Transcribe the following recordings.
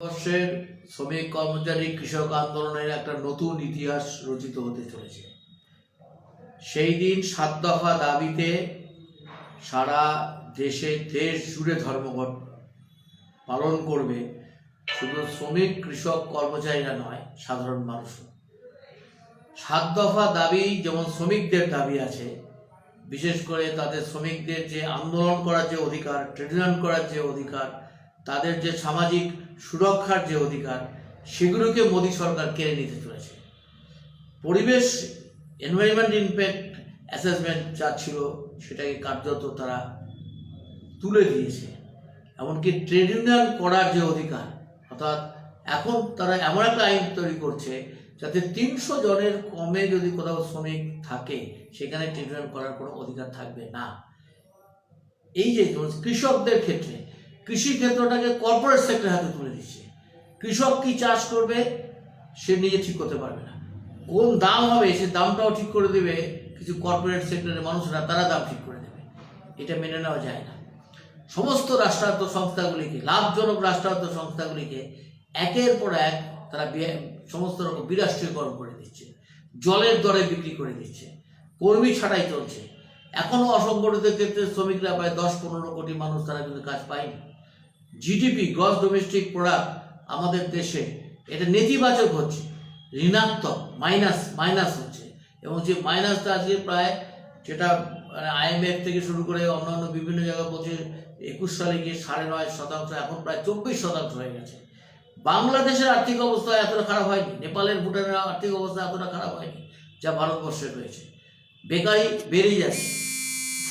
ভারতবর্ষের শ্রমিক কর্মচারী কৃষক আন্দোলনের একটা নতুন ইতিহাস রচিত হতে চলেছে। সেই দিন ৭ দফা দাবিতে সারা দেশ জুড়ে ধর্মঘট পালন করবে। শুধু শ্রমিক কৃষক কর্মচারীরা নয়, সাধারণ মানুষও। ৭ দফা দাবি যেমন শ্রমিকদের দাবি আছে, বিশেষ করে তাদের শ্রমিকদের যে আন্দোলন করার যে অধিকার, ট্রেড ইউনিয়ন করার যে অধিকার, তাদের যে সামাজিক সুরক্ষার যে অধিকার, সেগুলোকে মোদী সরকার কেড়ে নিতে চলেছে। পরিবেশ এনভায়রনমেন্ট ইম্প্যাক্ট অ্যাসেসমেন্ট যা ছিল সেটাকে কার্যত তারা তুলে দিয়েছে। এমনকি ট্রেড ইউনিয়ন করার যে অধিকার, অর্থাৎ এখন তারা এমন একটা আইন তৈরি করছে যাতে ৩০০ জনের কমে যদি কোথাও শ্রমিক থাকে সেখানে ট্রেড ইউনিয়ন করার কোনো অধিকার থাকবে না। এই যে কৃষকদের ক্ষেত্রে কৃষি ক্ষেত্রটাকে কর্পোরেট সেক্টরের হাতে তুলে দিচ্ছে। কৃষক কি চাষ করবে সে নিজে ঠিক করতে পারবে না, কোন দাম হবে সে দামটাও ঠিক করে দেবে কিছু কর্পোরেট সেক্টরের মানুষরা, তারা দাম ঠিক করে দেবে। এটা মেনে নেওয়া যায় না। সমস্ত রাষ্ট্রায়ত্ত সংস্থাগুলিকে, লাভজনক রাষ্ট্রায়ত্ত সংস্থাগুলিকে একের পর এক তারা সমস্ত রকম বিরাষ্ট্রীয়করণ করে দিচ্ছে, জলের দরে বিক্রি করে দিচ্ছে, কর্মী ছাঁটাই চলছে। এখনও অসংগঠিত ক্ষেত্রে শ্রমিকরা প্রায় 10-15 কোটি মানুষ তারা কিন্তু কাজ পায়নি। জিডিপি, গ্রস ডোমেস্টিক প্রোডাক্ট আমাদের দেশে এটা নেতিবাচক হচ্ছে, ঋণাত্মক মাইনাস হচ্ছে, এবং যে মাইনাসটা আজকে প্রায়, যেটা IMF থেকে শুরু করে অন্যান্য বিভিন্ন জায়গায় বলছে 21 সালে গিয়ে 9.5%, এখন প্রায় 24% হয়ে গেছে। বাংলাদেশের আর্থিক অবস্থা এতটা খারাপ হয়নি, নেপালের, ভুটানের আর্থিক অবস্থা এতটা খারাপ হয়নি যা ভারতবর্ষে রয়েছে। বেকারি বেড়েই যাচ্ছে,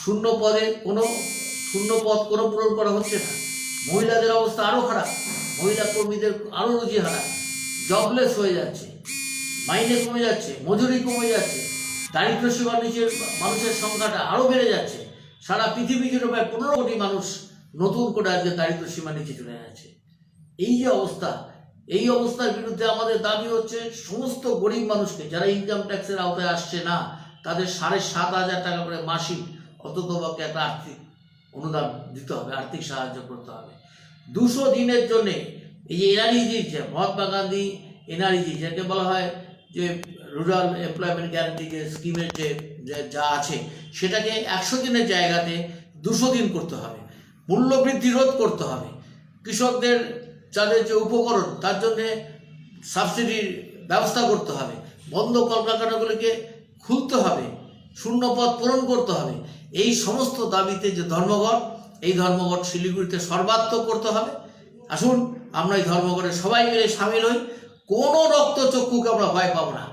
শূন্য পদ কোনো পূরণ করা হচ্ছে না। মহিলাদের অবস্থা আরও খারাপ, মহিলা কর্মীদের আরও রুজি হারা, জবলেস হয়ে যাচ্ছে, মাইনে কমে যাচ্ছে, মজুরি কমে যাচ্ছে, দারিদ্র সীমার নিচের মানুষের সংখ্যাটা আরও বেড়ে যাচ্ছে। সারা পৃথিবী জুড়ে প্রায় 15 কোটি মানুষ নতুন করে আজকে দারিদ্র সীমার নিচে চলে যাচ্ছে। এই যে অবস্থা, এই অবস্থার বিরুদ্ধে আমাদের দাবি হচ্ছে সমস্ত গরিব মানুষকে, যারা ইনকাম ট্যাক্সের আওতায় আসছে না, তাদের 7,500 টাকা করে মাসিক অন্ততপক্ষে একটা আর্থিক অনুদান দিতে হবে, আর্থিক সাহায্য করতে হবে। 200 দিনের জন্যে এই যে NREG, মহাত্মা গান্ধী NREG, যাকে বলা হয় যে রুরাল এমপ্লয়মেন্ট গ্যারান্টি যে স্কিমের যে যা আছে, সেটাকে 100 দিনের জায়গাতে 200 দিন করতে হবে। মূল্যবৃদ্ধি রোধ করতে হবে। কৃষকদের যাদের যে উপকরণ, তার জন্যে সাবসিডির ব্যবস্থা করতে হবে। বন্ধ কলকারখানাগুলিকে খুলতে হবে, শূন্য পদ পূরণ করতে হবে। এই সমস্ত দাবিতে যে ধর্মঘট, এই ধর্মঘট শিলিগুড়িতে সর্বাত্মক করতে হবে। আসুন আমরা এই ধর্মঘটে সবাই মিলে সামিল হই। কোনো রক্তচক্ষুকে আমরা ভয় পাবো না।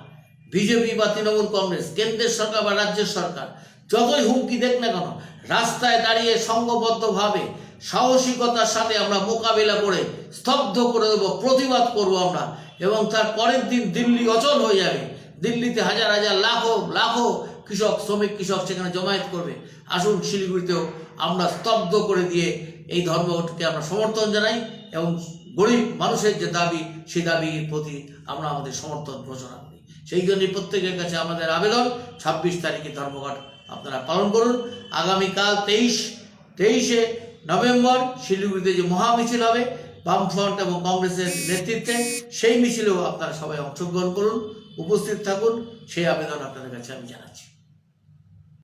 বিজেপি বা তৃণমূল কংগ্রেস, কেন্দ্রের সরকার বা রাজ্যের সরকার যতই হুমকি দেখ না কেন, রাস্তায় দাঁড়িয়ে সংঘবদ্ধভাবে সাহসিকতার সাথে আমরা মোকাবিলা করে স্তব্ধ করে দেবো, প্রতিবাদ করব আমরা। এবং তার পরের দিন দিল্লি অচল হয়ে যাবে। দিল্লিতে হাজার হাজার লাখো শ্রমিক কৃষক সেখানে জমায়েত করবে। আসুন শিলিগুড়িতেও আমরা স্তব্ধ করে দিয়ে এই ধর্মঘটকে আমরা সমর্থন জানাই, এবং গরিব মানুষের যে দাবি, সেই দাবির প্রতি আমরা আমাদের সমর্থন ঘোষণা করি। সেই জন্যই প্রত্যেকের কাছে আমাদের আবেদন, 26 তারিখে ধর্মঘট আপনারা পালন করুন। আগামীকাল 23শে নভেম্বর শিলিগুড়িতে যে মহামিছিল হবে বামফ্রন্ট এবং কংগ্রেসের নেতৃত্বে, সেই মিছিলেও আপনারা সবাই অংশগ্রহণ করুন, উপস্থিত থাকুন, সেই আবেদন আপনাদের কাছে আমি জানাচ্ছি।